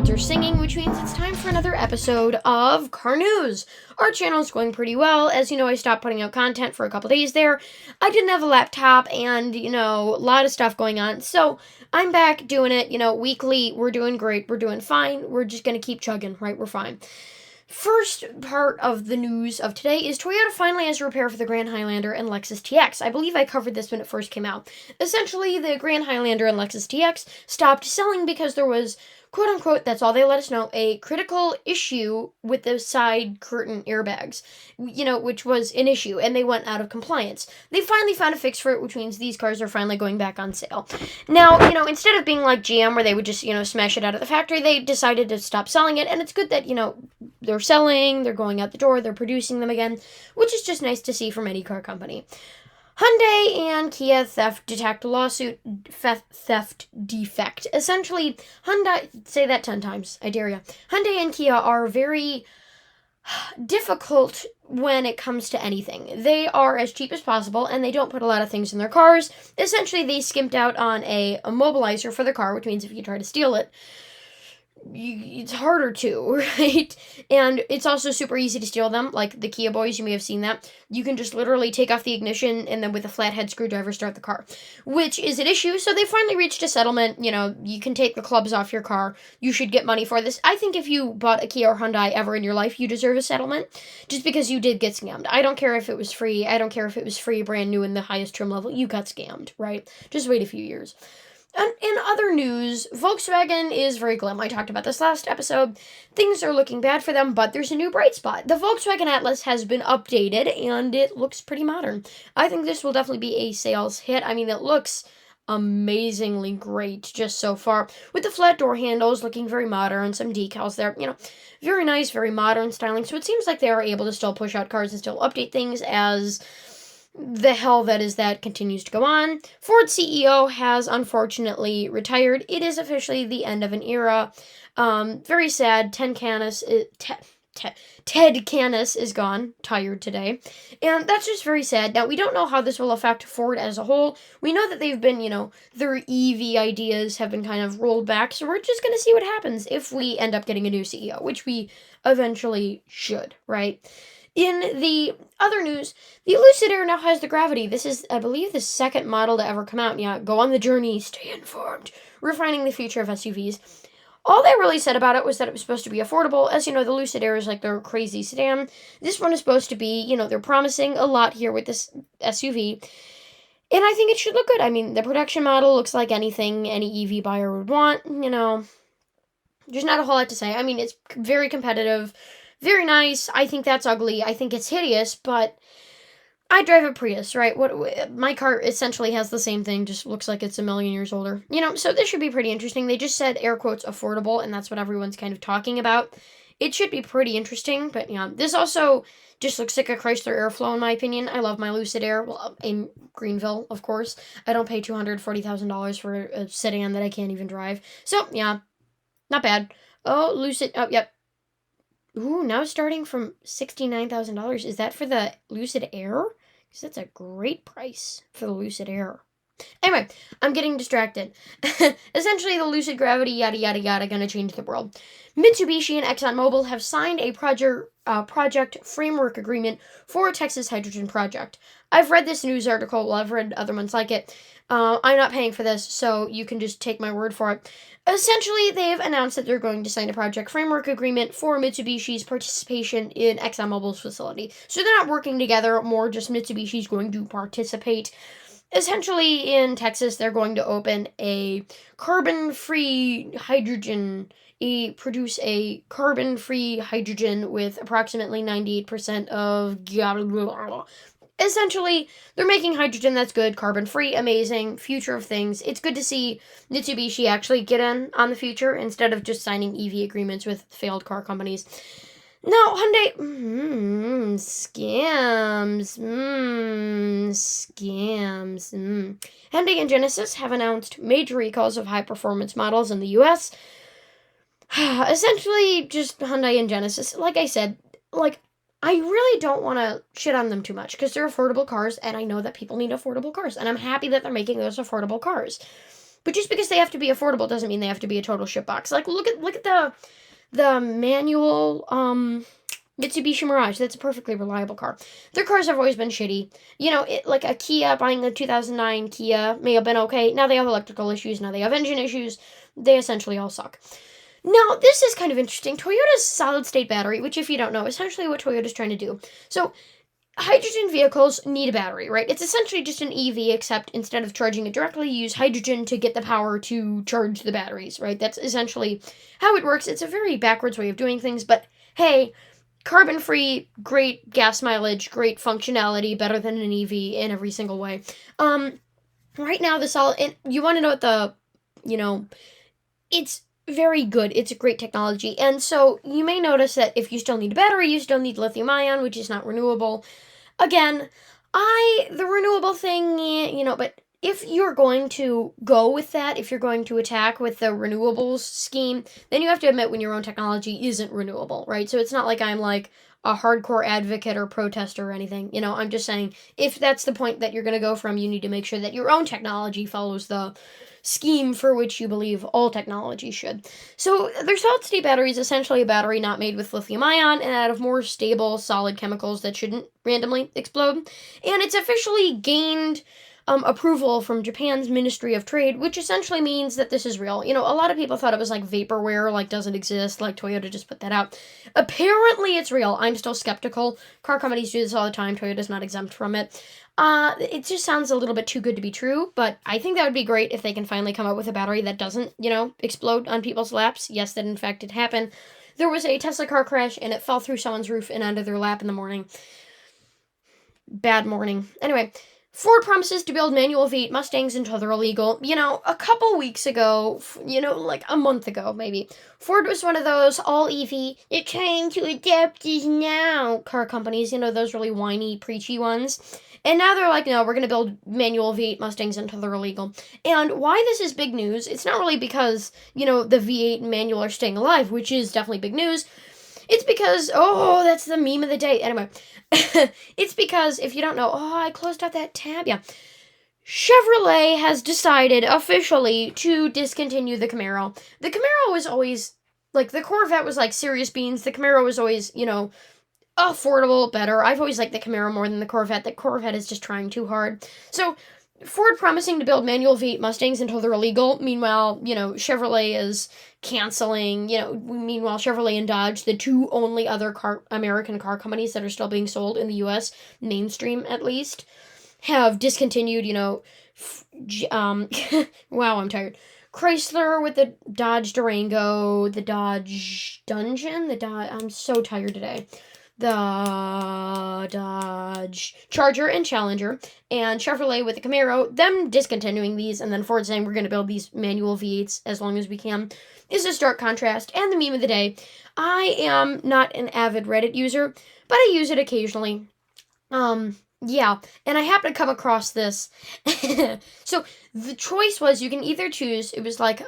birds are singing, which means it's time for another episode of Car News. Our channel is going pretty well. As you know, I stopped putting out content for a couple days there. I didn't have a laptop and, a lot of stuff going on. So I'm back doing it, weekly. We're doing great. We're doing fine. We're just going to keep chugging, right? We're fine. First part of the news of today is Toyota finally has a repair for the Grand Highlander and Lexus TX. I believe I covered this when it first came out. Essentially, the Grand Highlander and Lexus TX stopped selling because there was, quote-unquote, that's all they let us know, a critical issue with the side curtain airbags, which was an issue, and they went out of compliance. They finally found a fix for it, which means these cars are finally going back on sale. Now, instead of being like GM, where they would just, smash it out of the factory, they decided to stop selling it, and it's good that, they're selling, they're going out the door, they're producing them again, which is just nice to see from any car company. Hyundai and Kia theft defect. Essentially, Hyundai, say that 10 times, I dare you. Hyundai and Kia are very difficult when it comes to anything. They are as cheap as possible, and they don't put a lot of things in their cars. Essentially, they skimped out on a immobilizer for the car, which means if you try to steal it, it's harder to, right? And it's also super easy to steal them, like the Kia boys, you may have seen that. You can just literally take off the ignition and then with a flathead screwdriver start the car, which is an issue. So they finally reached a settlement. You can take the clubs off your car. You should get money for this. I think if you bought a Kia or Hyundai ever in your life, you deserve a settlement just because you did get scammed. I don't care if it was free. I don't care if it was free, brand new in the highest trim level. You got scammed, right? Just wait a few years. And in other news, Volkswagen is very glim. I talked about this last episode. Things are looking bad for them, but there's a new bright spot. The Volkswagen Atlas has been updated, and it looks pretty modern. I think this will definitely be a sales hit. I mean, it looks amazingly great just so far, with the flat door handles looking very modern, some decals there, very nice, very modern styling. So it seems like they are able to still push out cars and still update things as the hell that continues to go on. Ford CEO has unfortunately retired. It is officially the end of an era. Very sad. Ted Canis is gone, tired today. And that's just very sad. Now, we don't know how this will affect Ford as a whole. We know that they've been, their EV ideas have been kind of rolled back. So we're just going to see what happens if we end up getting a new CEO, which we eventually should, right? In the other news, the Lucid Air now has the Gravity. This is, I believe, the second model to ever come out. Yeah, go on the journey, stay informed. Refining the future of SUVs. All they really said about it was that it was supposed to be affordable. As you know, the Lucid Air is like their crazy sedan. This one is supposed to be, they're promising a lot here with this SUV. And I think it should look good. I mean, the production model looks like anything any EV buyer would want. There's not a whole lot to say. I mean, it's very competitive. Very nice. I think that's ugly. I think it's hideous, but I drive a Prius, right? My car essentially has the same thing, just looks like it's a million years older. So this should be pretty interesting. They just said, air quotes, affordable, and that's what everyone's kind of talking about. It should be pretty interesting, but this also just looks like a Chrysler Airflow, in my opinion. I love my Lucid Air. Well, in Greenville, of course. I don't pay $240,000 for a sedan that I can't even drive. So, yeah, not bad. Oh, Lucid, oh, yep. Ooh, now starting from $69,000. Is that for the Lucid Air? Because that's a great price for the Lucid Air. Anyway, I'm getting distracted. Essentially, the Lucid Gravity, yada, yada, yada, gonna change the world. Mitsubishi and ExxonMobil have signed a project framework agreement for a Texas hydrogen project. I've read this news article. Well, I've read other ones like it. I'm not paying for this, so you can just take my word for it. Essentially, they've announced that they're going to sign a project framework agreement for Mitsubishi's participation in ExxonMobil's facility. So they're not working together, more just Mitsubishi's going to participate. Essentially, in Texas, they're going to open a carbon-free hydrogen, produce a carbon-free hydrogen with approximately 98% of essentially, they're making hydrogen that's good, carbon-free, amazing, future of things. It's good to see Mitsubishi actually get in on the future instead of just signing EV agreements with failed car companies. No, Hyundai, scams. Hyundai and Genesis have announced major recalls of high-performance models in the U.S. Essentially, just Hyundai and Genesis. Like I said, I really don't want to shit on them too much because they're affordable cars, and I know that people need affordable cars, and I'm happy that they're making those affordable cars. But just because they have to be affordable doesn't mean they have to be a total shitbox. Like, look at the manual Mitsubishi Mirage. That's a perfectly reliable car. Their cars have always been shitty. You know, like a Kia, buying a 2009 Kia may have been okay. Now they have electrical issues. Now they have engine issues. They essentially all suck. Now, this is kind of interesting. Toyota's solid-state battery, which if you don't know, essentially what Toyota's trying to do. So, hydrogen vehicles need a battery, right? It's essentially just an EV, except instead of charging it directly, you use hydrogen to get the power to charge the batteries, right? That's essentially how it works. It's a very backwards way of doing things, but hey, carbon-free, great gas mileage, great functionality, better than an EV in every single way. Right now, and you want to know what it's very good. It's a great technology. And so you may notice that if you still need a battery, you still need lithium-ion, which is not renewable. Again, the renewable thing, but if you're going to go with that, if you're going to attack with the renewables scheme, then you have to admit when your own technology isn't renewable, right? So it's not like I'm like a hardcore advocate or protester or anything. I'm just saying if that's the point that you're going to go from, you need to make sure that your own technology follows the scheme for which you believe all technology should. So their solid-state battery is essentially a battery not made with lithium-ion and out of more stable, solid chemicals that shouldn't randomly explode. And it's officially gained approval from Japan's Ministry of Trade, which essentially means that this is real. A lot of people thought it was like vaporware, like doesn't exist, like Toyota just put that out. Apparently it's real. I'm still skeptical. Car companies do this all the time. Toyota's not exempt from it. It just sounds a little bit too good to be true, but I think that would be great if they can finally come up with a battery that doesn't, explode on people's laps. Yes, that in fact did happen. There was a Tesla car crash, and it fell through someone's roof and onto their lap in the morning. Bad morning. Anyway, Ford promises to build manual V8 Mustangs until they're illegal. A couple weeks ago, like a month ago maybe, Ford was one of those all EV, they're trying to adapt us now car companies, those really whiny, preachy ones. And now they're like, no, we're going to build manual V8 Mustangs until they're illegal. And why this is big news, it's not really because, the V8 and manual are staying alive, which is definitely big news. It's because, that's the meme of the day. Anyway, it's because, if you don't know, I closed out that tab, yeah. Chevrolet has decided officially to discontinue the Camaro. The Camaro was always, like, the Corvette was like serious beans. The Camaro was always, affordable, better. I've always liked the Camaro more than the Corvette. The Corvette is just trying too hard. So, Ford promising to build manual V8 Mustangs until they're illegal. Meanwhile, Chevrolet is canceling, meanwhile, Chevrolet and Dodge, the two only other American car companies that are still being sold in the U.S., mainstream at least, have discontinued, wow, I'm tired. Chrysler with the Dodge Durango, the Dodge Dungeon, I'm so tired today. The Dodge Charger and Challenger, and Chevrolet with the Camaro, them discontinuing these, and then Ford saying we're going to build these manual V8s as long as we can, is a stark contrast. And the meme of the day, I am not an avid Reddit user, but I use it occasionally. Yeah, and I happened to come across this. So the choice was you can either choose, it was like,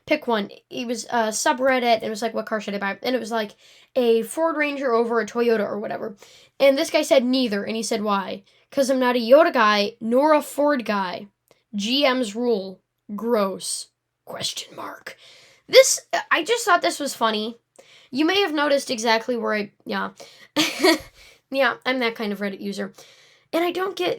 pick one. It was a subreddit, and it was like, what car should I buy? And it was like a Ford Ranger over a Toyota or whatever. And this guy said neither, and he said why? Because I'm not a Toyota guy, nor a Ford guy. GM's rule. Gross. Question mark. I just thought this was funny. You may have noticed exactly where yeah. Yeah, I'm that kind of Reddit user. And I don't get,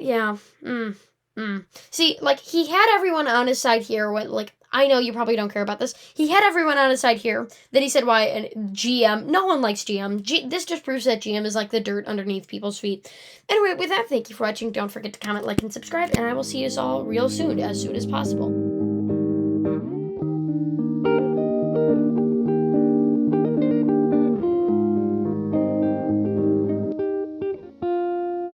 See, like, he had everyone on his side here when, like, I know you probably don't care about this. He had everyone on his side here. Then he said why, and GM, no one likes GM. This just proves that GM is like the dirt underneath people's feet. Anyway, with that, thank you for watching. Don't forget to comment, like, and subscribe, and I will see you all real soon as possible.